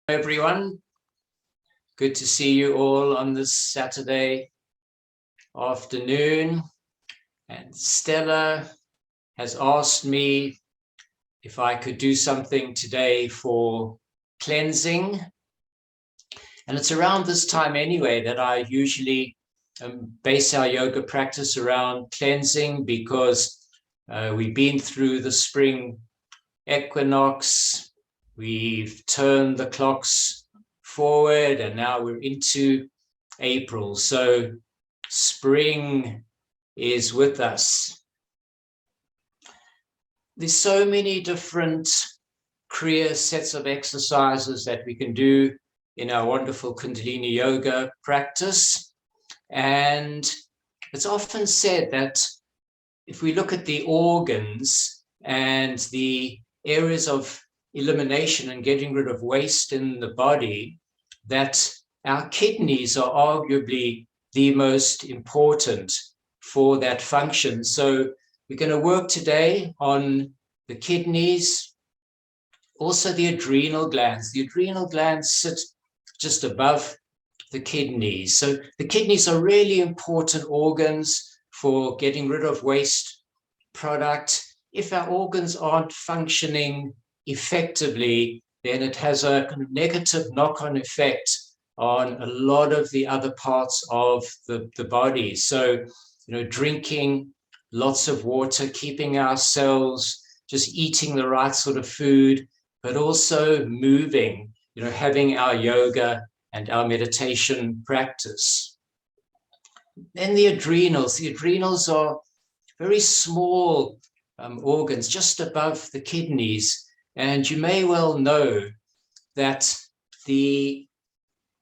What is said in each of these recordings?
Everyone, good to see you all on this Saturday afternoon. And Stella has asked me if I could do something today for cleansing. And it's around this time anyway that I usually base our yoga practice around cleansing, because we've been through the spring equinox, we've turned the clocks forward, and now we're into April. So spring is with us. There's so many different Kriya sets of exercises that we can do in our wonderful Kundalini yoga practice. And it's often said that if we look at the organs and the areas of elimination and getting rid of waste in the body, that our kidneys are arguably the most important for that function. So we're going to work today on the kidneys, also the adrenal glands. The adrenal glands sit just above the kidneys. So the kidneys are really important organs for getting rid of waste product. If our organs aren't functioning effectively, then it has a kind of negative knock-on effect on a lot of the other parts of the body. So, drinking lots of water, keeping ourselves just eating the right sort of food, but also moving, having our yoga and our meditation practice. Then the adrenals are very small organs just above the kidneys. And you may well know that the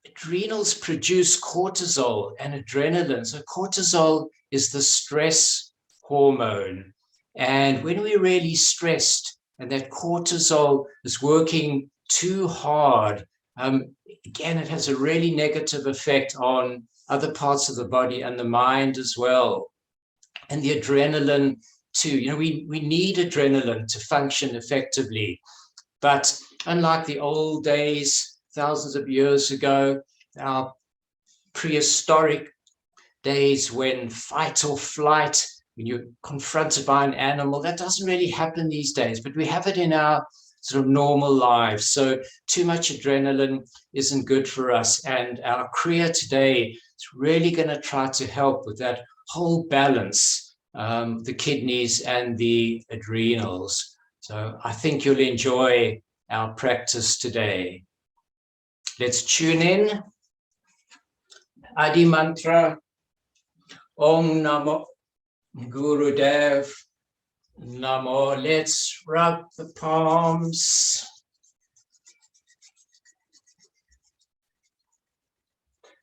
adrenals produce cortisol and adrenaline. So cortisol is the stress hormone. And when we're really stressed and that cortisol is working too hard, again, it has a really negative effect on other parts of the body and the mind as well. And the adrenaline too. We need adrenaline to function effectively. But unlike the old days, thousands of years ago, our prehistoric days when fight or flight, when you're confronted by an animal, that doesn't really happen these days, but we have it in our sort of normal lives. So too much adrenaline isn't good for us. And our Kriya today is really going to try to help with that whole balance, the kidneys and the adrenals. So I think you'll enjoy our practice today. Let's tune in. Adi Mantra. Om Namo Gurudev Namo. Let's rub the palms.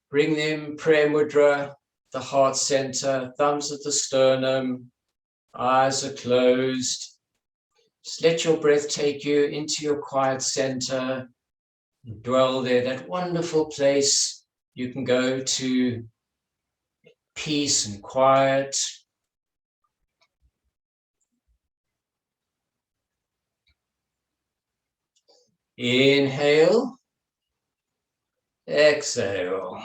Bring them prayer mudra, the heart center, thumbs at the sternum, eyes are closed. Just let your breath take you into your quiet center. Dwell there, that wonderful place you can go to, peace and quiet. Inhale, exhale.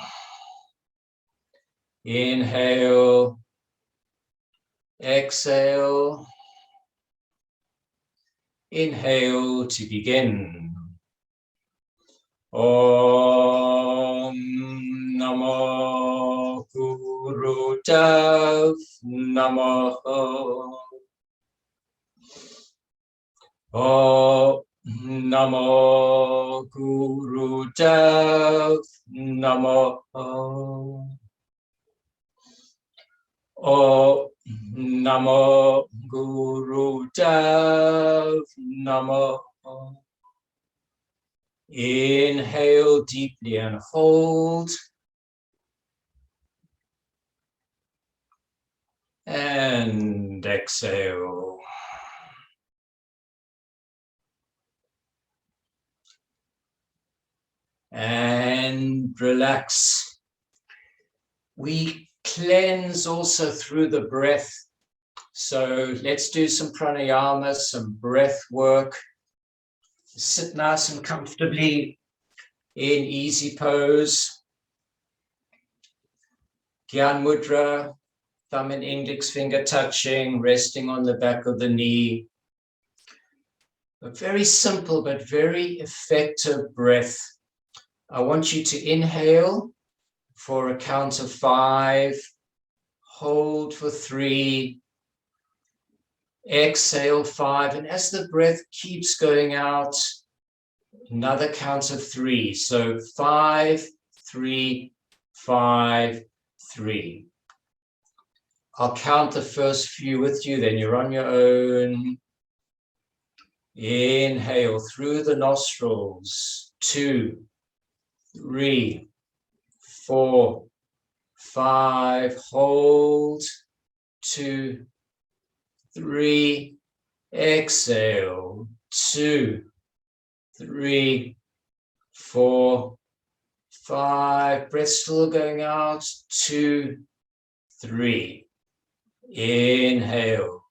Inhale, exhale. Inhale to begin. Om Namo Gurudev Namo. Om Namo Gurudev Namo. Om Namo Gurudev Namo. Inhale deeply and hold. And exhale. And relax. We cleanse also through the breath. So let's do some pranayama, some breath work. Sit nice and comfortably in easy pose. Gyan Mudra, thumb and index finger touching, resting on the back of the knee. A very simple but very effective breath. I want you to inhale for a count of 5, hold for 3, exhale 5, and as the breath keeps going out, another count of 3. So 5, 3, 5, 3. I'll count the first few with you, then you're on your own. Inhale through the nostrils. 2, 3, 4, 5. Hold. 2, 3. Exhale. 2, 3, 4, 5. Breath still going out. 2, 3. Inhale.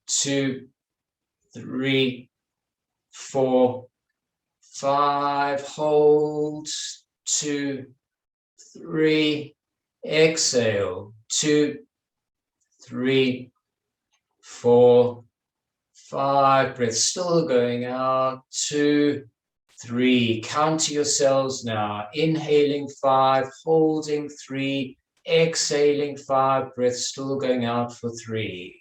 2, 3, 4, 5. Hold. 2, 3. Exhale. 2, 3, 4, 5. Breath still going out. 2, 3. Count to yourselves now. Inhaling 5, holding 3, exhaling 5. Breath still going out for 3.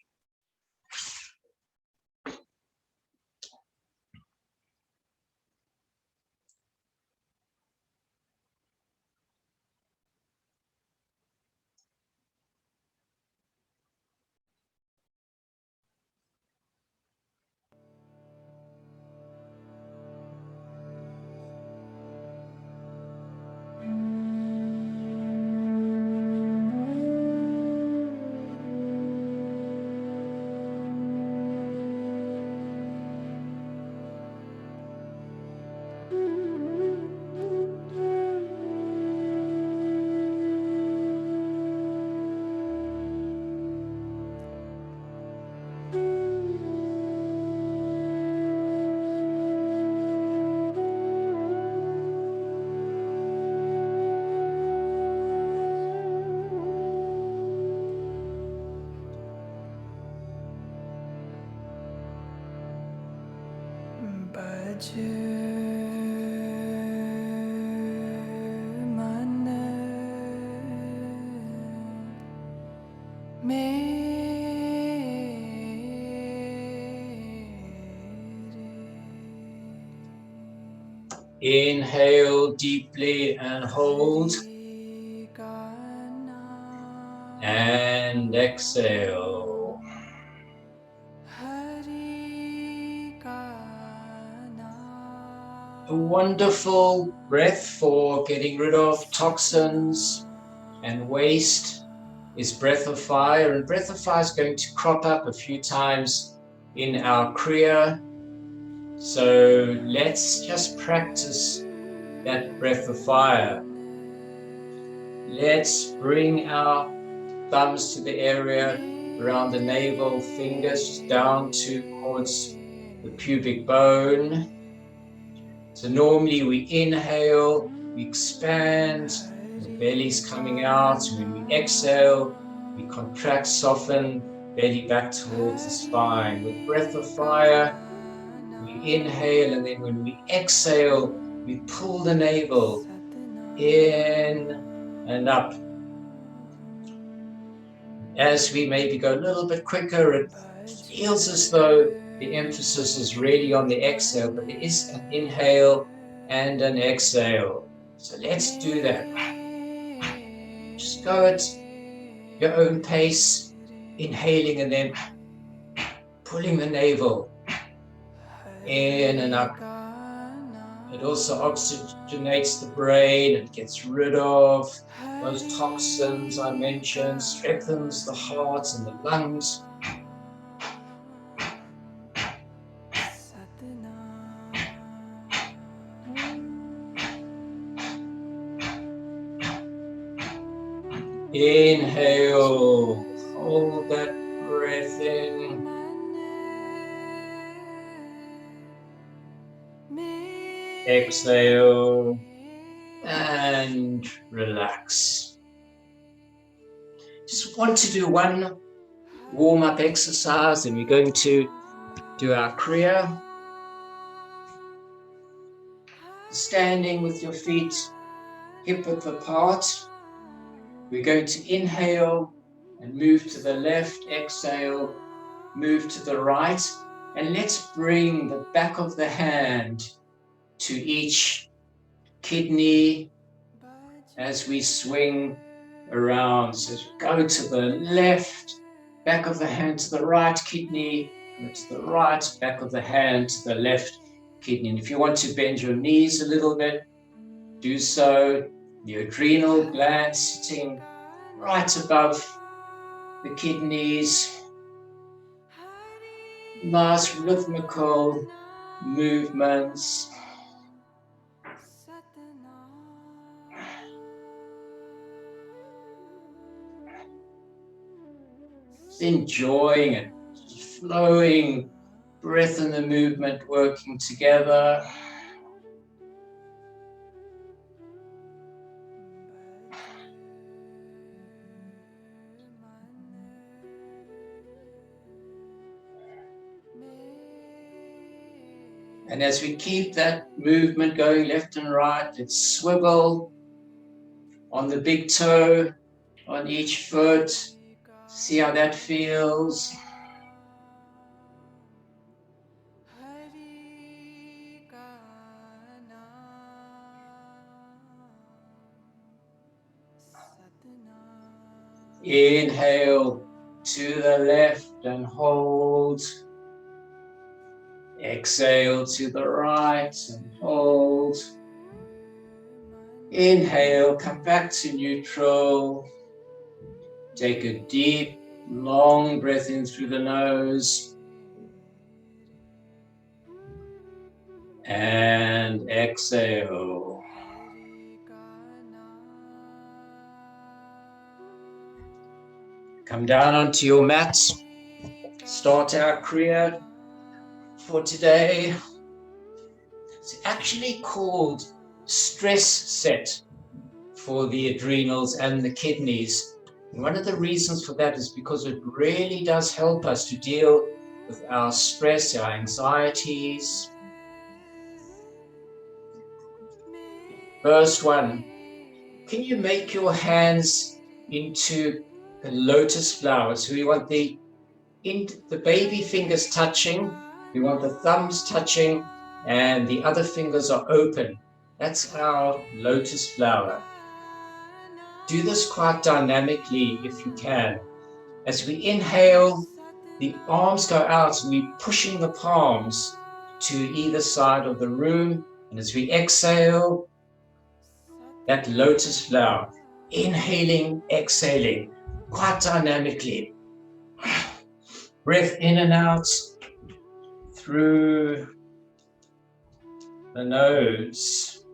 Inhale deeply and hold. And exhale. A wonderful breath for getting rid of toxins and waste is breath of fire. And breath of fire is going to crop up a few times in our Kriya. So let's just practice that breath of fire. Let's bring our thumbs to the area around the navel, fingers just down towards the pubic bone. So normally we inhale, we expand, the belly's coming out. And when we exhale, we contract, soften, belly back towards the spine. With breath of fire, we inhale, and then when we exhale, we pull the navel in and up. As we maybe go a little bit quicker, it feels as though the emphasis is really on the exhale, but there is an inhale and an exhale. So let's do that. Just go at your own pace, inhaling and then pulling the navel in and up. It also oxygenates the brain. It gets rid of those toxins I mentioned, strengthens the heart and the lungs. Inhale, hold that breath in. Exhale. and relax. Just want to do one warm-up exercise, and we're going to do our Kriya. Standing with your feet hip-width apart. We're going to inhale and move to the left, exhale, move to the right, and let's bring the back of the hand to each kidney as we swing around. So as we go to the left, back of the hand to the right kidney, go to the right, back of the hand to the left kidney. And if you want to bend your knees a little bit, do so. The adrenal gland sitting right above the kidneys. Nice rhythmical movements. Just enjoying it, just flowing breath and the movement working together. And as we keep that movement going left and right, let's swivel on the big toe, on each foot. See how that feels. Inhale to the left and hold. Exhale to the right and hold. Inhale, come back to neutral. Take a deep, long breath in through the nose. And exhale. Come down onto your mat. Start our Kriya for today. It's actually called stress set for the adrenals and the kidneys. And one of the reasons for that is because it really does help us to deal with our stress, our anxieties. First one, can you make your hands into a lotus flower? So we want the baby fingers touching, we want the thumbs touching, and the other fingers are open. That's our lotus flower. Do this quite dynamically if you can. As we inhale, the arms go out and we're pushing the palms to either side of the room. And as we exhale, that lotus flower, inhaling, exhaling, quite dynamically. Breath in and out through the nose.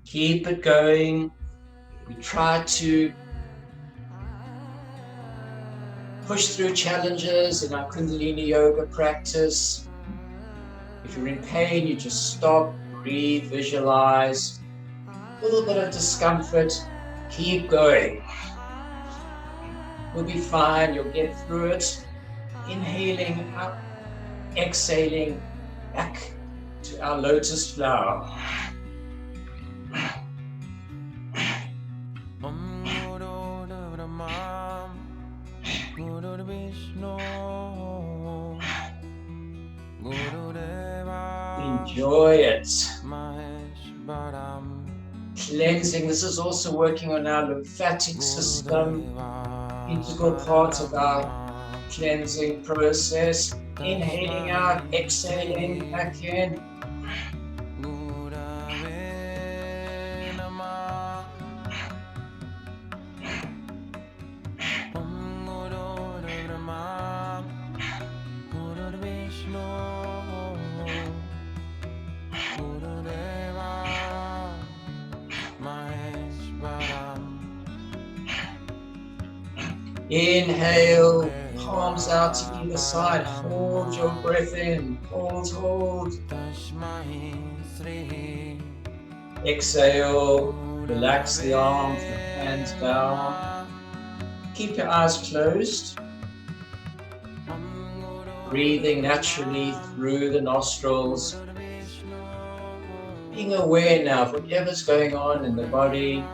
Keep it going. We try to push through challenges in our Kundalini yoga practice. If you're in pain, you just stop, breathe, visualize. A little bit of discomfort, keep going. You'll be fine, you'll get through it. Inhaling up, exhaling back to our lotus flower. Enjoy it. Cleansing. This is also working on our lymphatic system. Integral part of our cleansing process. Inhaling out, exhaling back in. Inhale, palms out to either side. Hold your breath in. Hold. Exhale, relax the arms, the hands down. Keep your eyes closed. Breathing naturally through the nostrils. Being aware now of whatever's going on in the body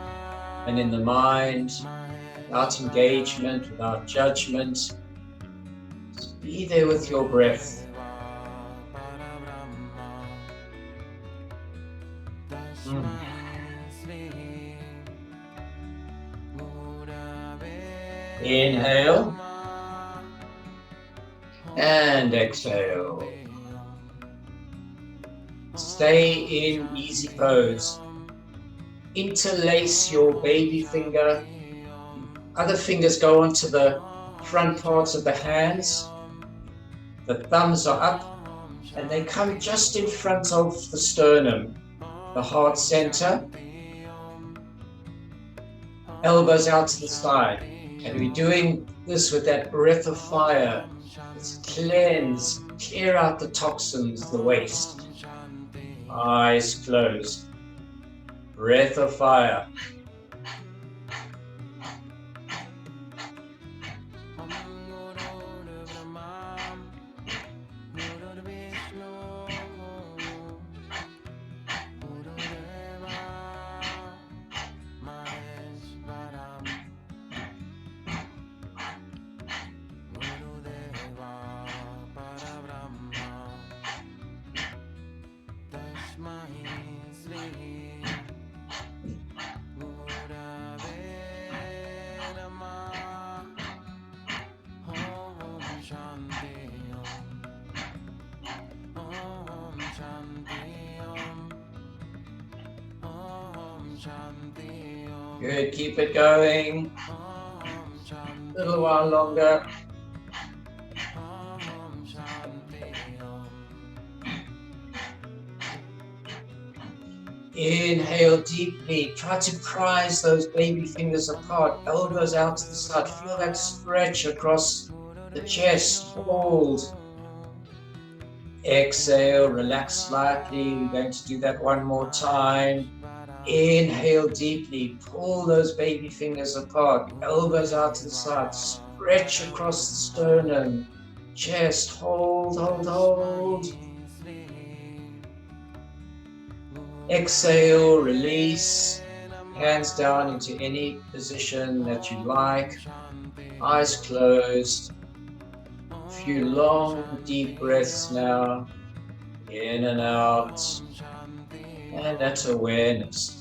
and in the mind, without engagement, without judgment. Just be there with your breath. Inhale and exhale. Stay in easy pose. Interlace your baby finger. Other fingers go onto the front parts of the hands. The thumbs are up and they come just in front of the sternum, the heart center. Elbows out to the side. And we're doing this with that breath of fire. Let's cleanse, clear out the toxins, the waste. Eyes closed. Breath of fire. Good, keep it going. A little while longer. Inhale deeply. Try to prise those baby fingers apart. Elbows out to the side. Feel that stretch across the chest. Hold. Exhale, relax slightly. We're going to do that one more time. Inhale deeply. Pull those baby fingers apart. Elbows out to the side. Stretch across the sternum. Chest. Hold. Exhale, release. Hands down into any position that you like. Eyes closed. A few long, deep breaths now. In and out. And that's awareness.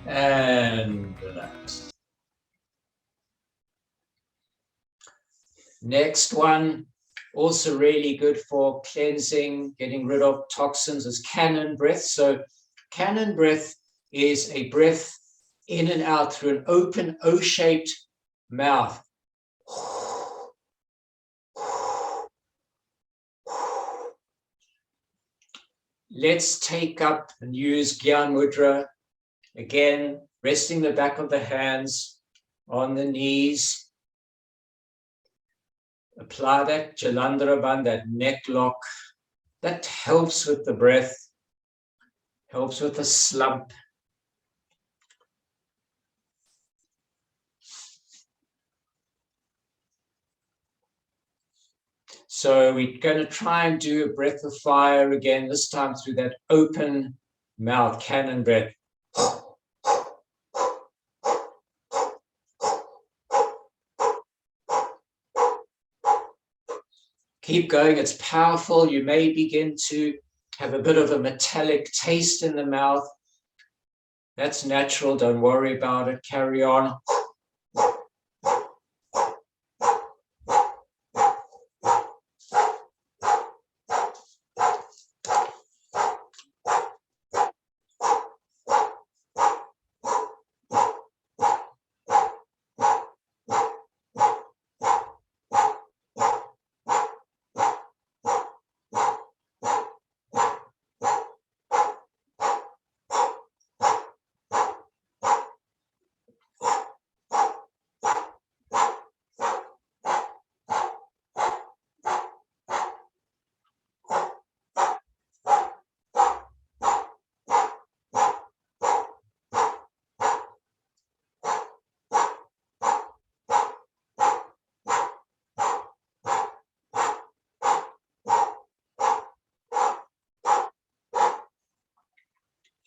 And relax. Next one, also really good for cleansing, getting rid of toxins, is cannon breath. So cannon breath is a breath in and out through an open O-shaped mouth. Let's take up and use Gyan Mudra. Again, resting the back of the hands on the knees. Apply that Jalandhara Bandh, that neck lock. That helps with the breath, helps with the slump. So we're going to try and do a breath of fire again, this time through that open mouth, cannon breath. Keep going, it's powerful. You may begin to have a bit of a metallic taste in the mouth. That's natural, don't worry about it, carry on.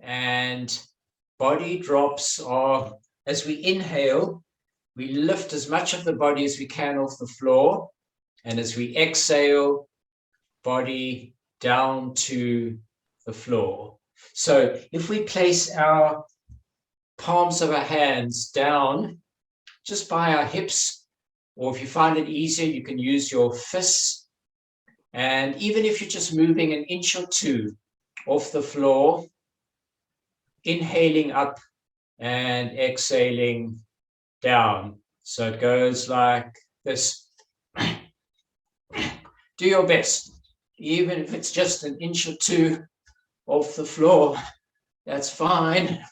And body drops are, as we inhale, we lift as much of the body as we can off the floor. And as we exhale, body down to the floor. So if we place our palms of our hands down just by our hips, or if you find it easier, you can use your fists. And even if you're just moving an inch or two off the floor, inhaling up and exhaling down. So it goes like this. Do your best. Even if it's just an inch or two off the floor, that's fine.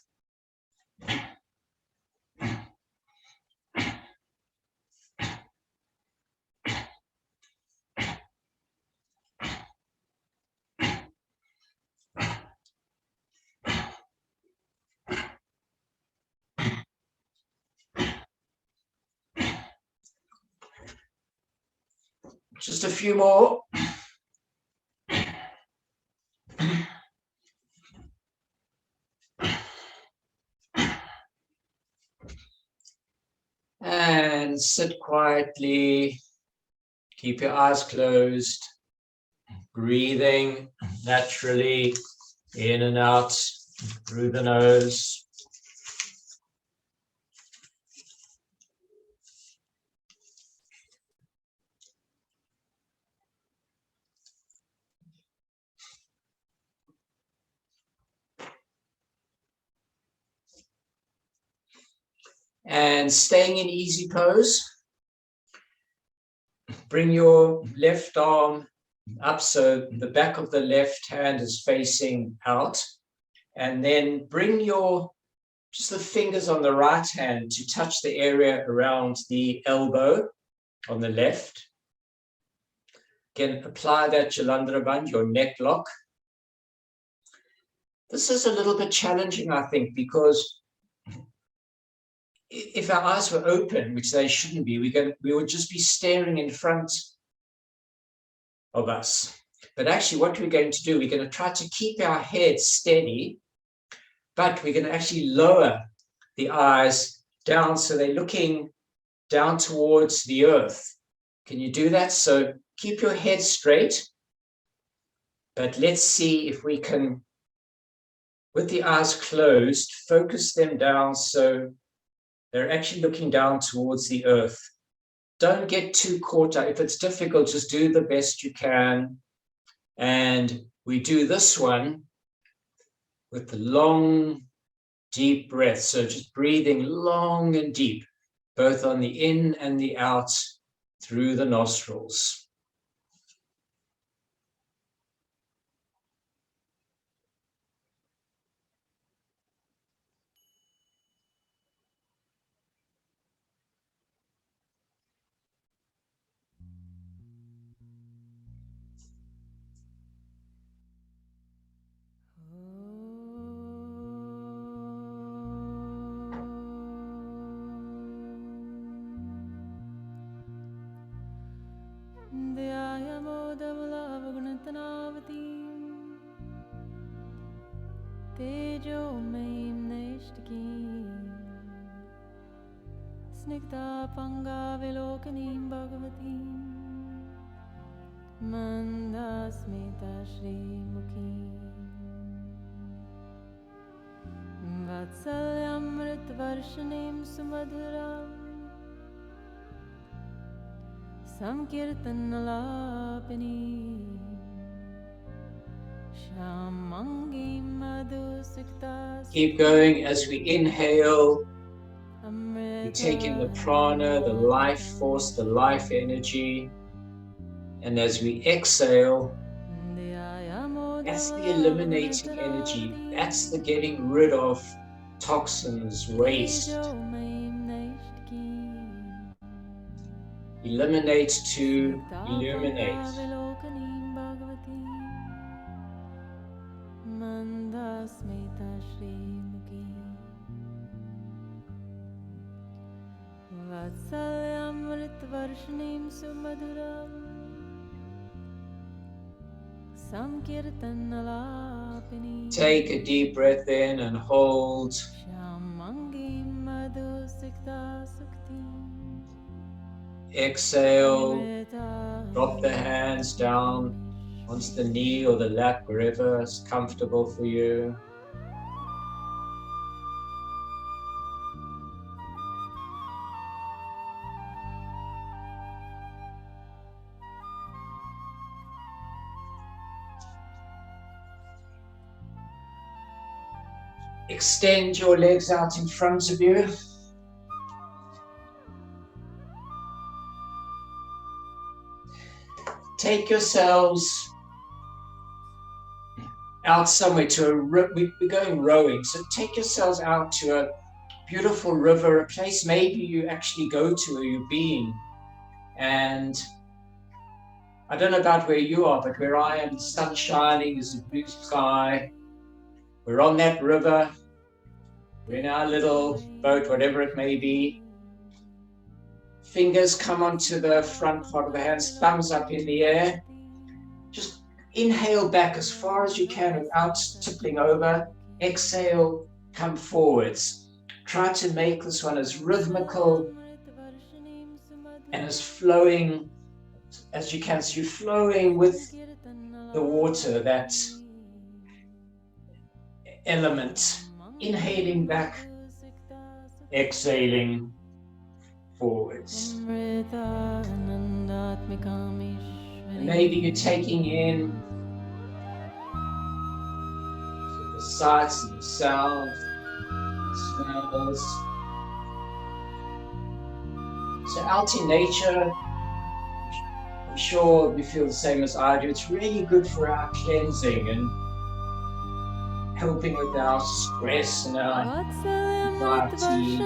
Just a few more. And sit quietly. Keep your eyes closed. Breathing naturally in and out through the nose. And staying in easy pose. Bring your left arm up so the back of the left hand is facing out. And then bring just the fingers on the right hand to touch the area around the elbow on the left. Again, apply that Jalandhara Bandh, your neck lock. This is a little bit challenging, I think, because if our eyes were open, which they shouldn't be, we would just be staring in front of us. But actually what we're going to do, we're going to try to keep our head steady, but we're going to actually lower the eyes down so they're looking down towards the earth. Can you do that? So keep your head straight, but let's see if we can, with the eyes closed, focus them down so they're actually looking down towards the earth. Don't get too caught up. If it's difficult, just do the best you can. And we do this one with the long, deep breath. So just breathing long and deep, both on the in and the out through the nostrils. स्निग्धापङ्गाविलोकनीं भगवतीं मन्दस्मिता श्रीमुखीं वात्सल्यामृतवर्षिणीं सुमधुरां संकीर्तनलापिनीं श्यामाङ्गीं मधुसिक्ता. Keep going as we inhale. We take in the prana, the life force, the life energy. And as we exhale, that's the eliminating energy. That's the getting rid of toxins, waste. Eliminate to illuminate. वात्सल्यामृतवर्षिणीं सुमधुरां Sankirtanalapini Take a deep breath in and hold. Shamangi Madhusikta Sukti Exhale. Amrita Drop the hands down onto the knee or the lap, wherever is comfortable for you. Extend your legs out in front of you. Take yourselves out somewhere to we're going rowing, so take yourselves out to a beautiful river, a place maybe you actually go to or you've been. And I don't know about where you are, but where I am, the sun shining, there's a blue sky. We're on that river. We're in our little boat, whatever it may be. Fingers come onto the front part of the hands, thumbs up in the air. Just inhale back as far as you can without tippling over. Exhale, come forwards. Try to make this one as rhythmical and as flowing as you can. So you're flowing with the water, that element. Inhaling back, exhaling forwards. And maybe you're taking in the sights and the sounds, the smells. So out in nature, I'm sure you feel the same as I do. It's really good for our cleansing and helping with our stress and our anxiety.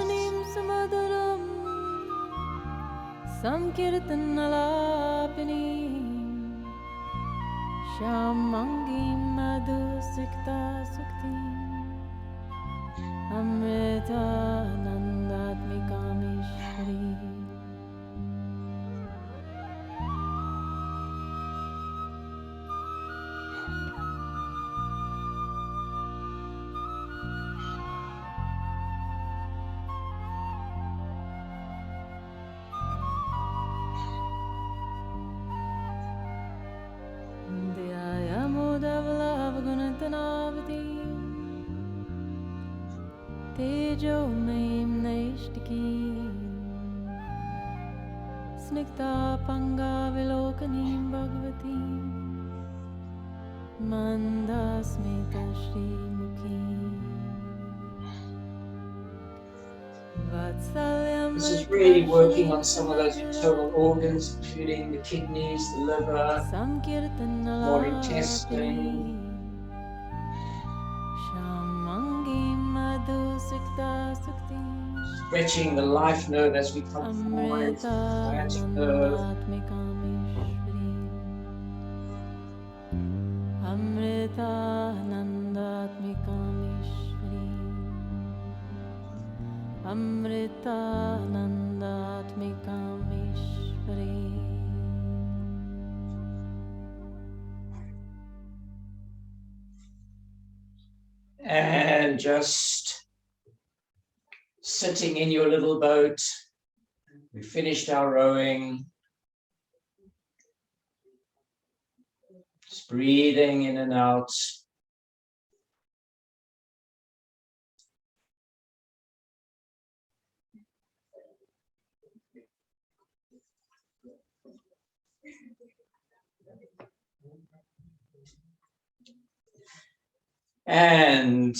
Sankirtanalapini Shamangi Madhusikta Sukti Amrita Nandatmikamishri. Tejo Maim Naishtiki Snikta Panga Vilokanim Bhagavati Mandasmita Shri Mukhi. This is really working on some of those internal organs, including the kidneys, the liver, more intestine. Stretching the life nerve as we come forward, sciatic nerve. Amrita Nandatmikamishri. Amrita Nandatmikamishri. And just sitting in your little boat. We finished our rowing. Just breathing in and out. And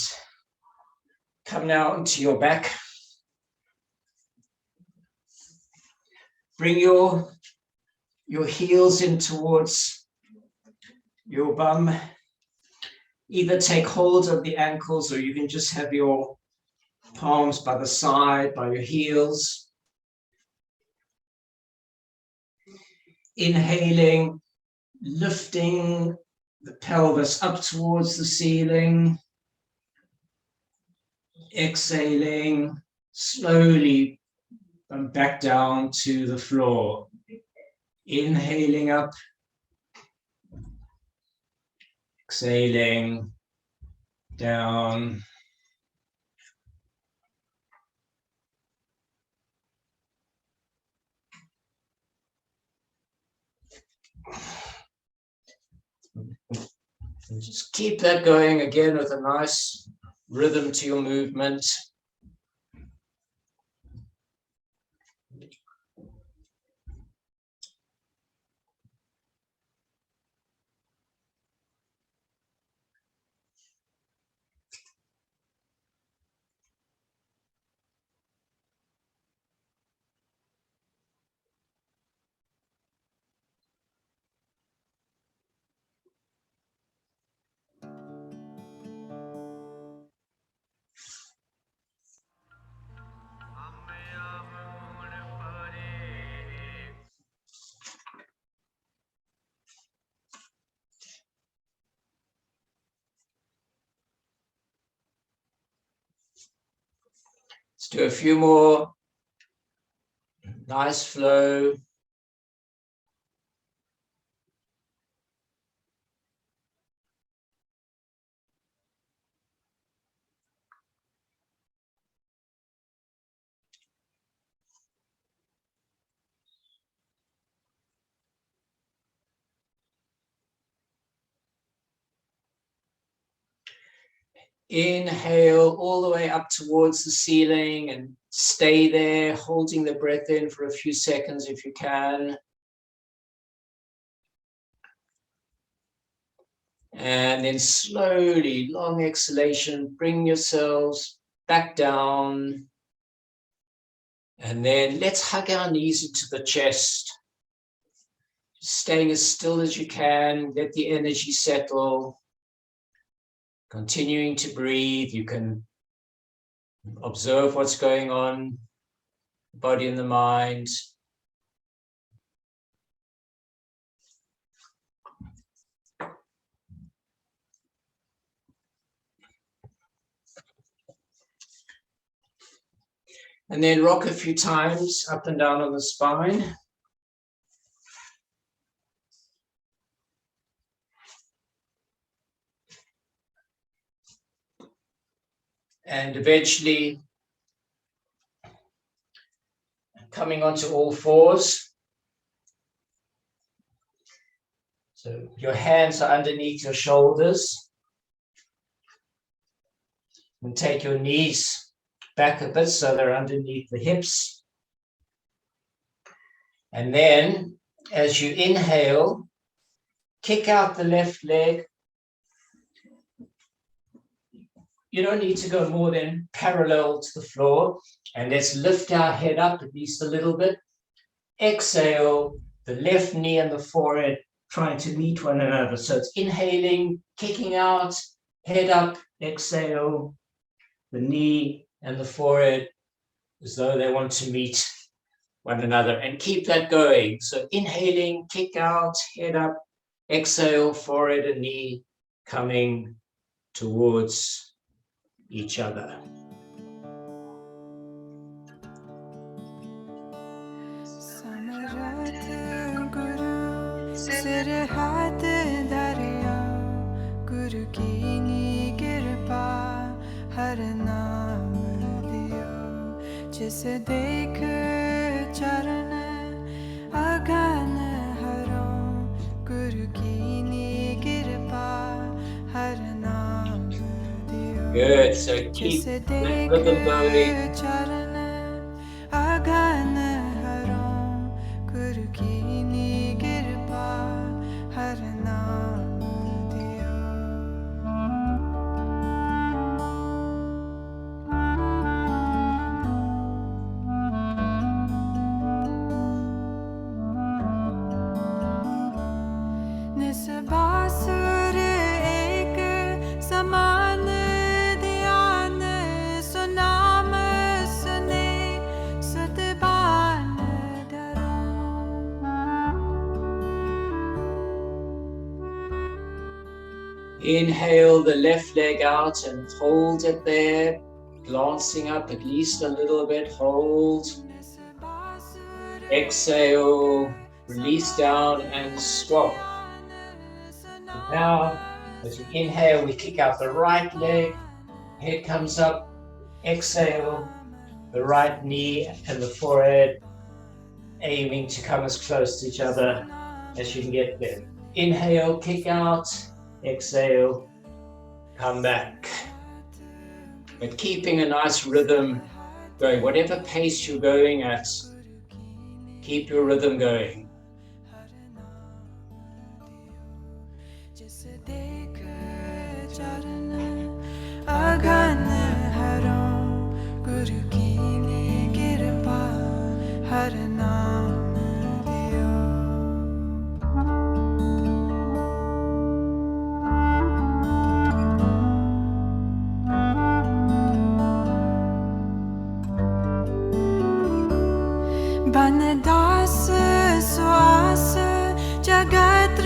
come now onto your back. Bring your heels in towards your bum. Either take hold of the ankles or you can just have your palms by the side, by your heels. Inhaling, lifting the pelvis up towards the ceiling. Exhaling, slowly back down to the floor. Inhaling up. Exhaling down. And just keep that going again with a nice rhythm to your movement. Let's do a few more. Nice flow. Inhale all the way up towards the ceiling and stay there, holding the breath in for a few seconds if you can. And then slowly, long exhalation, bring yourselves back down. And then let's hug our knees into the chest. Staying as still as you can, let the energy settle. Continuing to breathe, you can observe what's going on, body and the mind. And then rock a few times up and down on the spine. And eventually coming onto all fours. So your hands are underneath your shoulders. And take your knees back a bit so they're underneath the hips. And then as you inhale, kick out the left leg. You don't need to go more than parallel to the floor. And let's lift our head up at least a little bit. Exhale, the left knee and the forehead trying to meet one another. So it's inhaling, kicking out, head up, exhale, the knee and the forehead as though they want to meet one another, and keep that going. So inhaling, kick out, head up, exhale, forehead and knee coming towards each other. जिसे देख चरण अगन हरों गुरु की कृपा हर नाम दियो. Good. So keep that rhythm going. चरण अगन हरों गुरु की कृपा हर नाम दियो. बासुर एक समान ध्यान सुनाम सुने सुतबान डरो. Inhale the left leg out and hold it there, glancing up at least a little bit, hold. Exhale, release down and swap. Now As we inhale, we kick out the right leg, head comes up, exhale, the right knee and the forehead aiming to come as close to each other as you can get there. Inhale, kick out, exhale, come back. But keeping a nice rhythm going, whatever pace you're going at, keep your rhythm going. बनदास श्वास जगत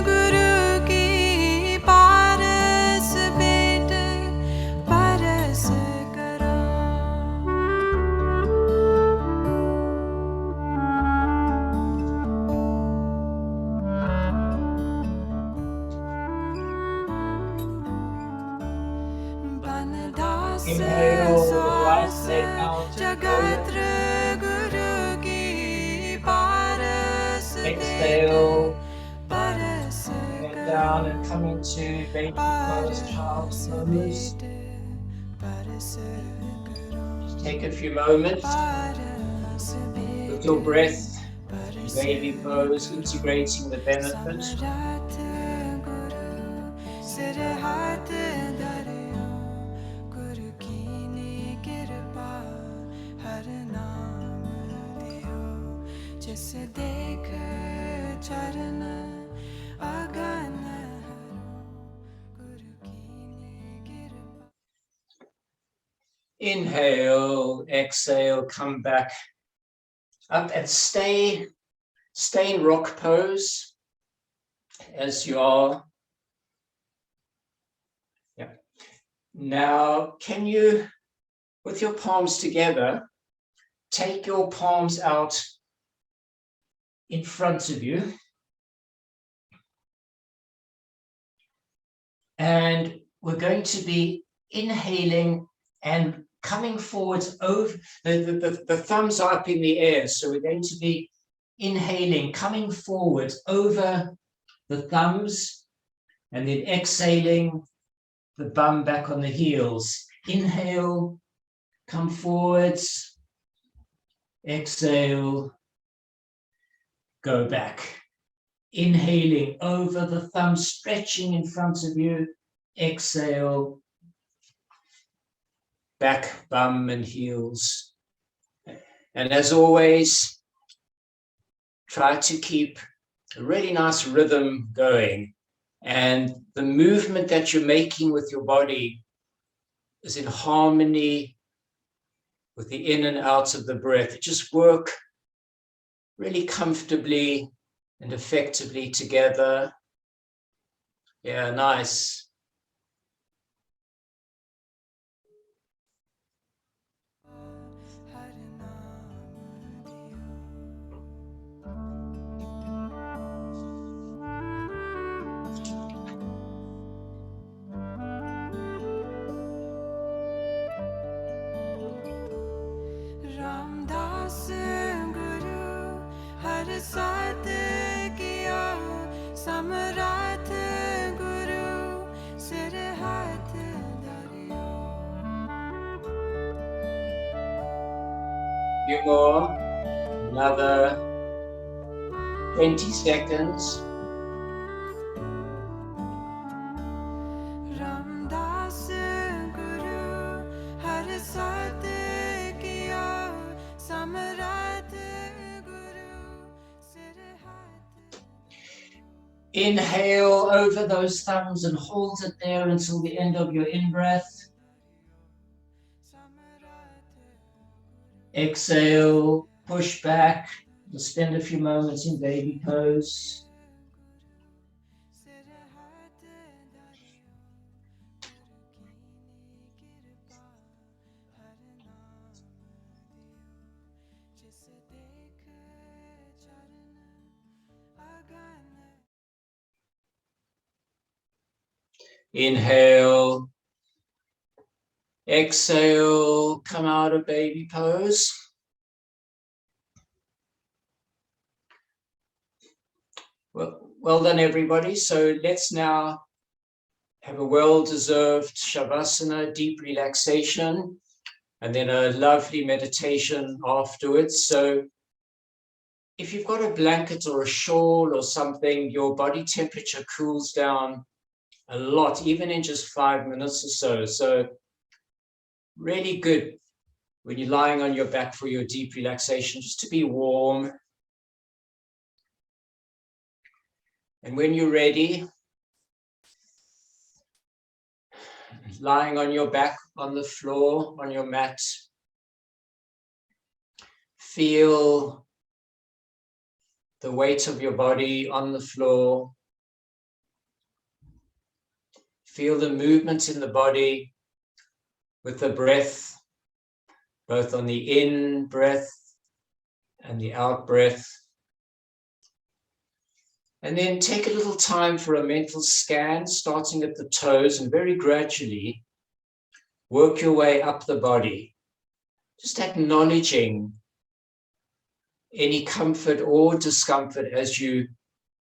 गुरु की पारस बेट परस करो बनदास श्वास जगत Exhale, head down and come into baby pose, child's pose. Just take a few moments with your breath, baby pose, integrating the benefit. Inhale, exhale, come back up and stay in rock pose as you are. Yeah. Now, can you, with your palms together, take your palms out in front of you, and we're going to be inhaling and coming forwards over the thumbs are up in the air, so we're going to be inhaling, coming forward over the thumbs, and then exhaling, the bum back on the heels. Inhale, come forwards, exhale, go back. Inhaling over the thumbs, stretching in front of you, exhale, back, bum and heels. And as always, try to keep a really nice rhythm going. And the movement that you're making with your body is in harmony with the in and out of the breath. Just work really comfortably and effectively together. Yeah, nice. Few more, another 20 seconds. Inhale over those thumbs and hold it there until the end of your in-breath. Exhale, push back. We'll spend a few moments in baby pose. Inhale. Exhale, come out of baby pose. Well done, everybody. So let's now have a well-deserved Shavasana, deep relaxation, and then a lovely meditation afterwards. So if you've got a blanket or a shawl or something, your body temperature cools down a lot, even in just 5 minutes or so. So really good when you're lying on your back for your deep relaxation, just to be warm. And when you're ready, lying on your back on the floor, on your mat, feel the weight of your body on the floor. Feel the movement in the body with the breath, both on the in breath and the out breath. And then take a little time for a mental scan, starting at the toes, and very gradually work your way up the body, just acknowledging any comfort or discomfort as you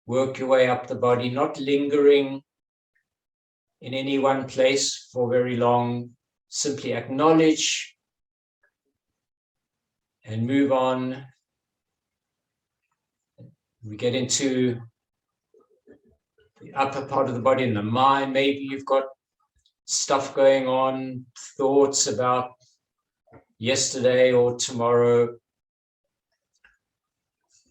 work your way up the body, not lingering in any one place for very long. Simply acknowledge and move on. We get into the upper part of the body and the mind. Maybe you've got stuff going on, thoughts about yesterday or tomorrow.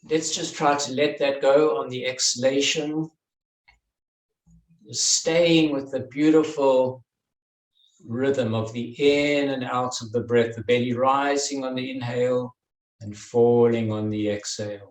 Let's just try to let that go on the exhalation. Staying with the beautiful rhythm of the in and out of the breath, the belly rising on the inhale and falling on the exhale.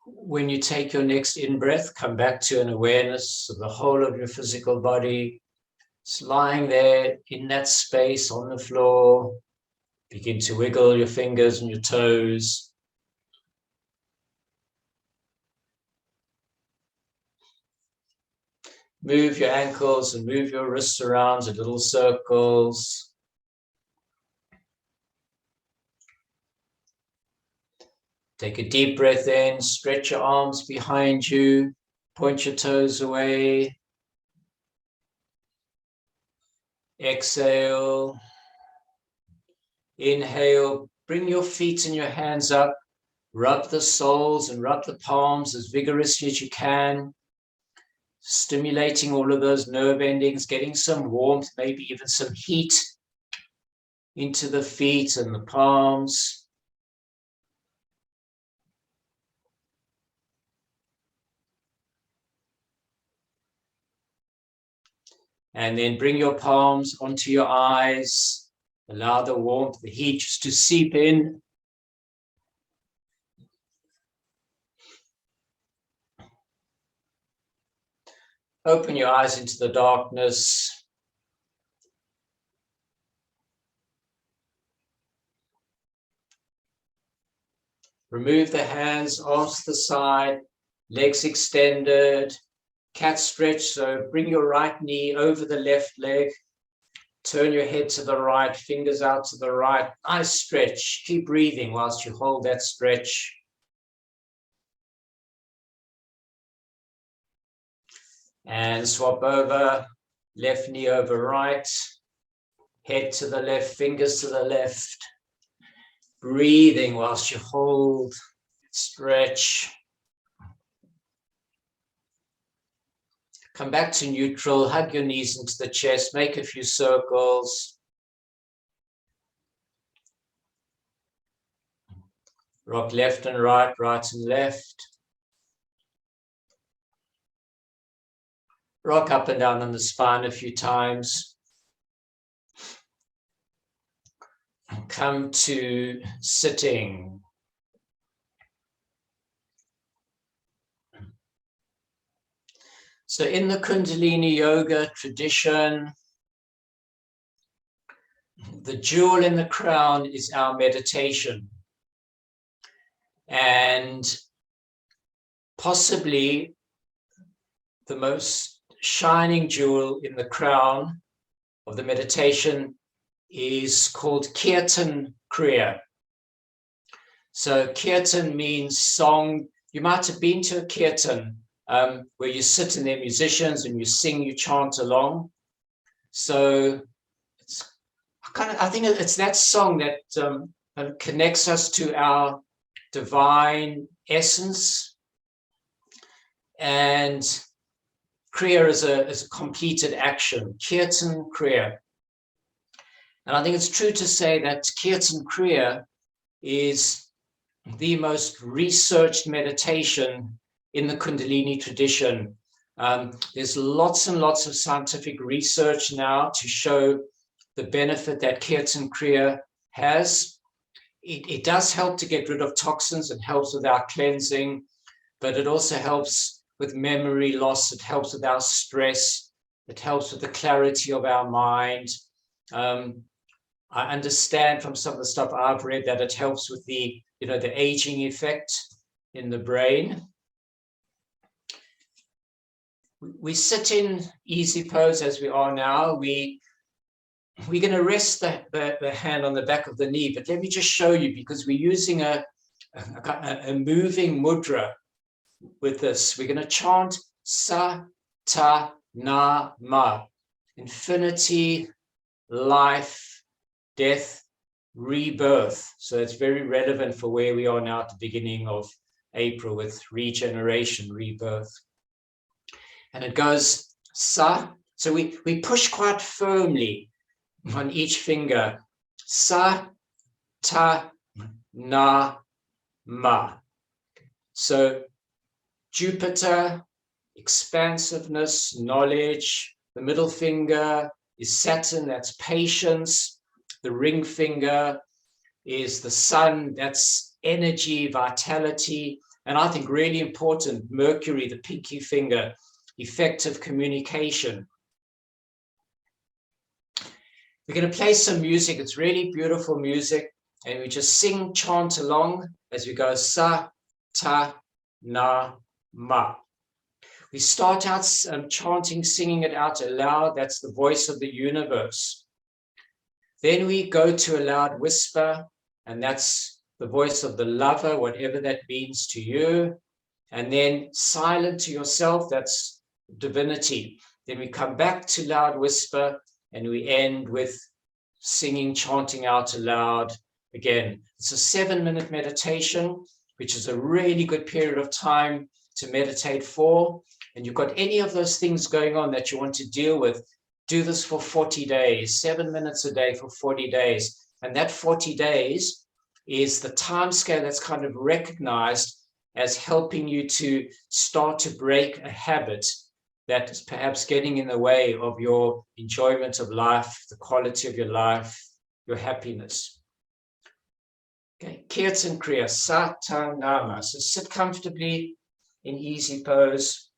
when you take your next in-breath, come back to an awareness of the whole of your physical body. It's lying there in that space on the floor. Begin to wiggle your fingers and your toes. Move your ankles and move your wrists around in little circles. Take a deep breath in, stretch your arms behind you, point your toes away. Exhale. Inhale, bring your feet and your hands up. Rub the soles and rub the palms as vigorously as you can. Stimulating all of those nerve endings, getting some warmth, maybe even some heat into the feet and the palms. And then bring your palms onto your eyes. Allow the warmth, the heat just to seep in. Open your eyes into the darkness. Remove the hands off the side, legs extended, cat stretch. So bring your right knee over the left leg. Turn your head to the right, fingers out to the right. Nice stretch. Keep breathing whilst you hold that stretch. And swap over, left knee over right, head to the left, fingers to the left. Breathing whilst you hold, stretch. Come back to neutral, hug your knees into the chest, make a few circles. Rock left and right, right and left. Rock up and down on the spine a few times. Come to sitting. So in the Kundalini yoga tradition, the jewel in the crown is our meditation. And possibly the most shining jewel in the crown of the meditation is called Kirtan Kriya. So Kirtan means song. You might have been to a Kirtan where you sit and they're musicians and you sing, you chant along. So I think it's that song that connects us to our divine essence. And Kriya is a completed action, Kirtan Kriya. And I think it's true to say that Kirtan Kriya is the most researched meditation in the Kundalini tradition. There's lots and lots of scientific research now to show the benefit that Kirtan Kriya has. It does help to get rid of toxins, it helps with our cleansing, but it also helps with memory loss, it helps with our stress, it helps with the clarity of our mind. I understand from some of the stuff I've read that it helps with the aging effect in the brain. We sit in easy pose as we are now. We're going to rest the hand on the back of the knee, but let me just show you, because we're using a moving mudra with this. We're going to chant Sa, Ta, Na, Ma. Infinity, life, death, rebirth. So it's very relevant for where we are now at the beginning of April with regeneration, rebirth. And it goes Sa. So we push quite firmly on each finger. Sa, Ta, Na, Ma. So Jupiter, expansiveness, knowledge. The middle finger is Saturn, that's patience. The ring finger is the sun, that's energy, vitality. And I think really important, Mercury, the pinky finger, effective communication. We're going to play some music. It's really beautiful music. And we just sing, chant along as we go sa, ta, na, ma. We start out chanting, singing it out aloud. That's the voice of the universe. Then we go to a loud whisper, and that's the voice of the lover, whatever that means to you. And then silent to yourself, that's divinity. Then we come back to loud whisper, and we end with singing, chanting out aloud. Again, it's a 7-minute meditation, which is a really good period of time to meditate for. And you've got any of those things going on that you want to deal with, do this for 40 days, 7 minutes a day for 40 days. And that 40 days is the time scale that's kind of recognized as helping you to start to break a habit that is perhaps getting in the way of your enjoyment of life, the quality of your life, your happiness. Okay, Kirtan Kriya, Satanama. So sit comfortably in easy pose.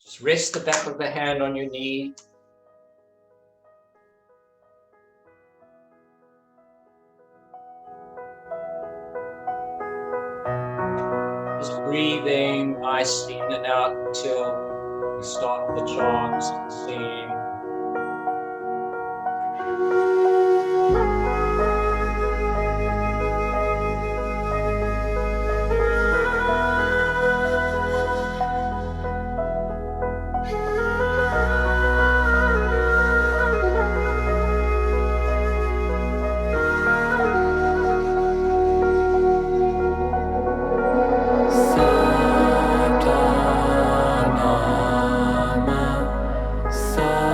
Just rest the back of the hand on your knee. Just breathing nicely in and out until we start the chant and singing. Sa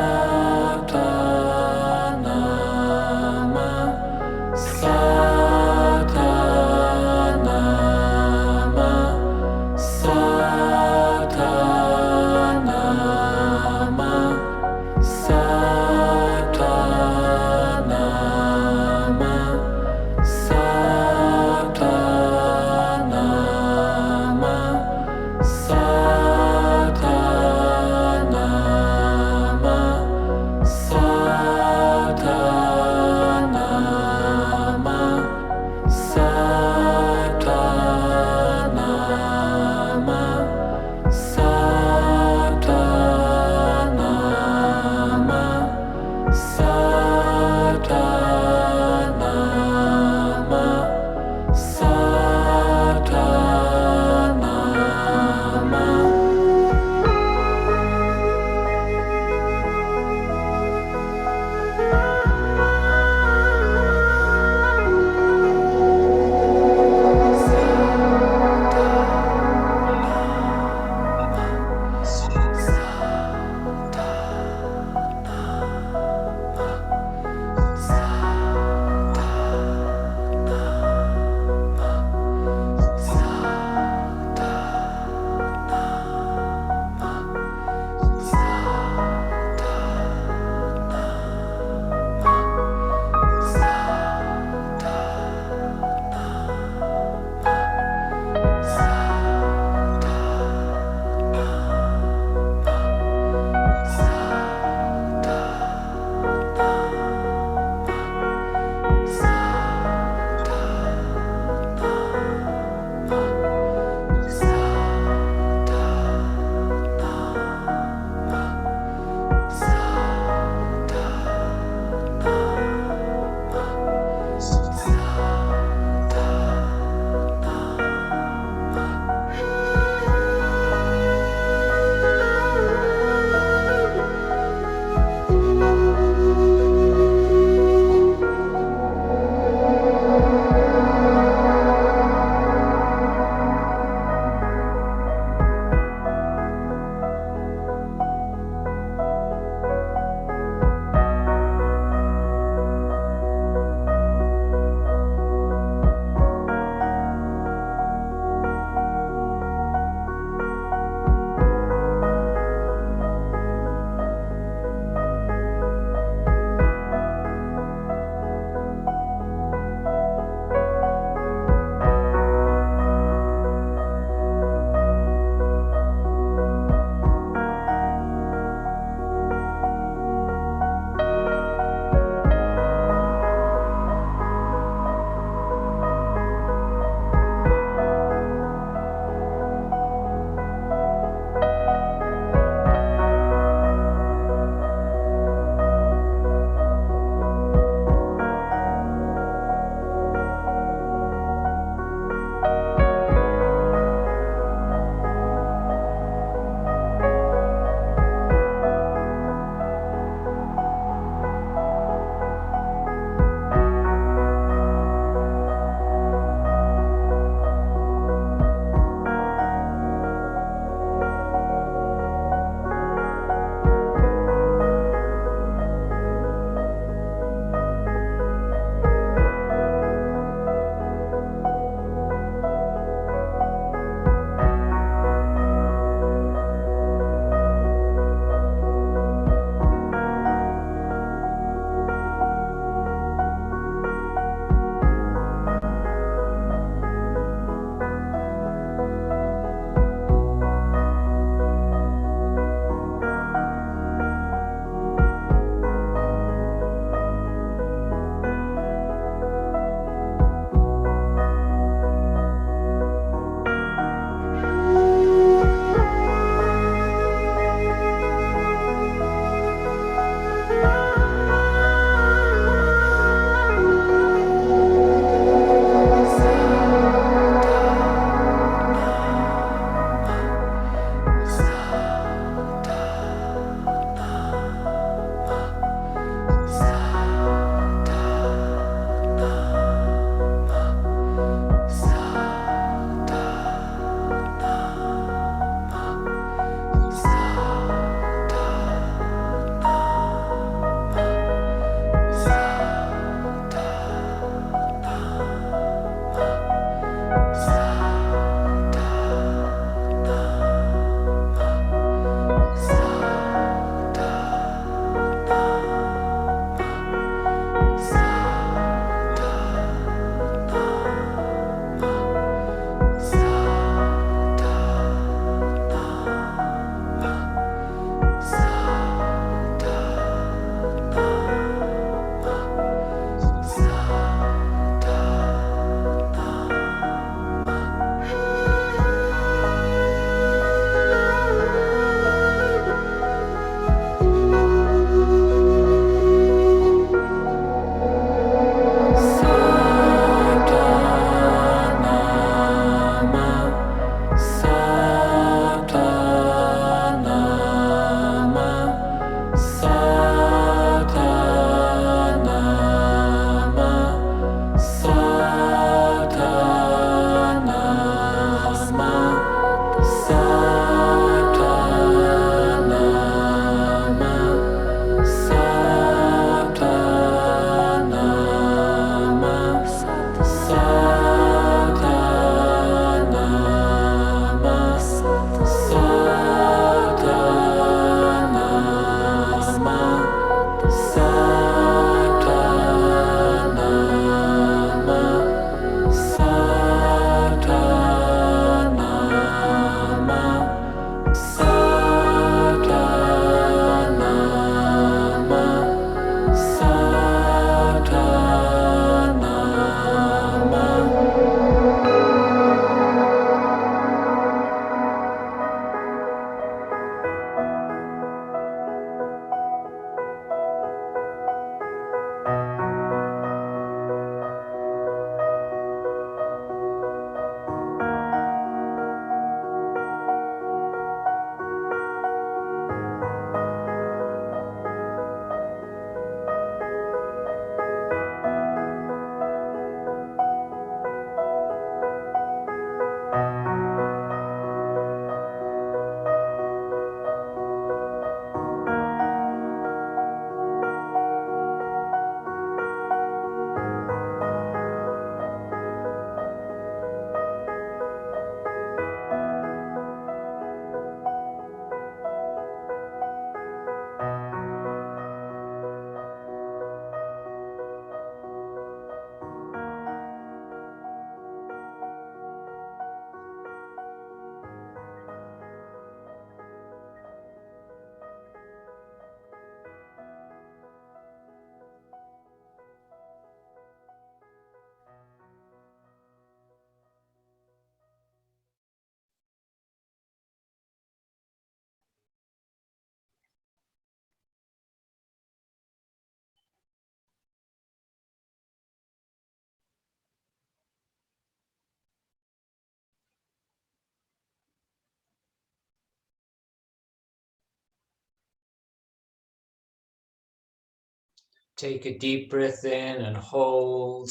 Take a deep breath in and hold.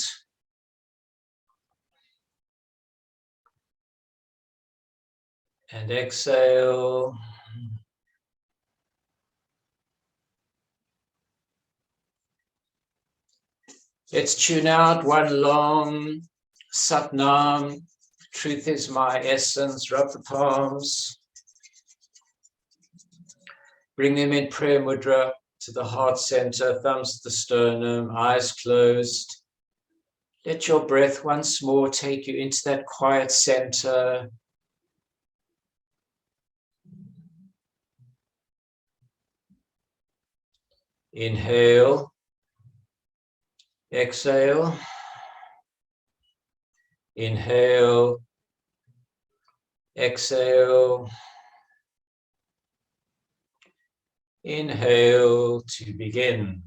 And exhale. Let's tune out one long Satnam. Truth is my essence. Rub the palms. Bring them in prayer mudra to the heart center, thumbs to the sternum, eyes closed. Let your breath once more take you into that quiet center. Inhale, exhale, inhale, exhale, inhale to begin.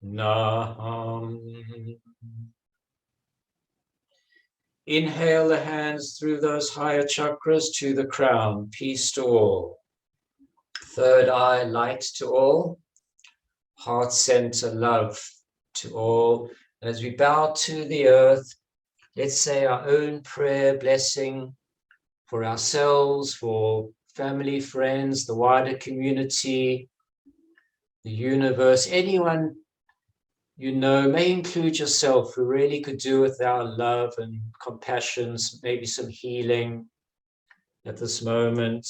Nam. Inhale the hands through those higher chakras to the crown. Peace to all. Third eye, light to all. Heart center, love to all. And as we bow to the earth, let's say our own prayer, blessing for ourselves, for family, friends, the wider community, the universe, anyone you know, may include yourself, who really could do with our love and compassion, maybe some healing at this moment.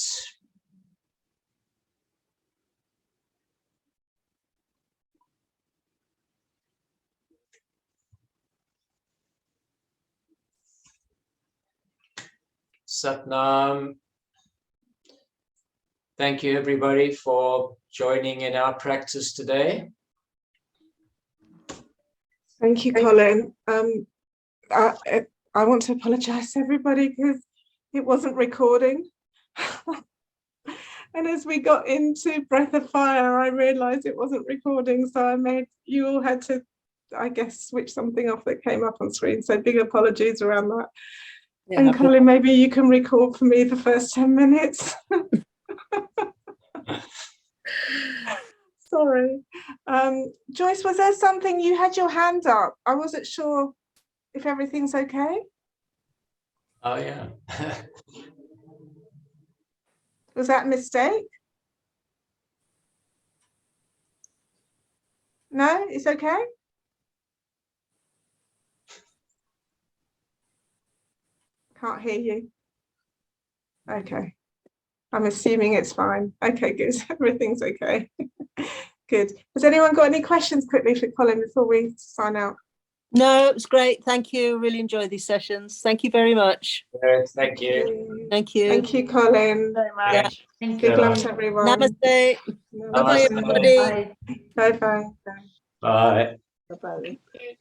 Satnam. Thank you, everybody, for joining in our practice today. Thank you, Colin. I want to apologize to everybody because it wasn't recording. And as we got into Breath of Fire, I realized it wasn't recording. So you all had to, I guess, switch something off that came up on screen. So big apologies around that. Yeah, and Colin, maybe you can record for me the first 10 minutes. Sorry. Joyce, was there something, you had your hand up? I wasn't sure if everything's okay. Oh, yeah. Was that a mistake? No, it's okay? Can't hear you. Okay. I'm assuming it's fine. Okay, good. Everything's okay. Good. Has anyone got any questions quickly for Colin before we sign out? No, it was great. Thank you. Really enjoyed these sessions. Thank you very much. Yes, thank you. Thank you. Thank you, Colin. Very much. Yeah. Thank Big you. love to everyone. Namaste. Namaste. Bye-bye, everybody. Bye. Bye-bye. Bye. Bye-bye.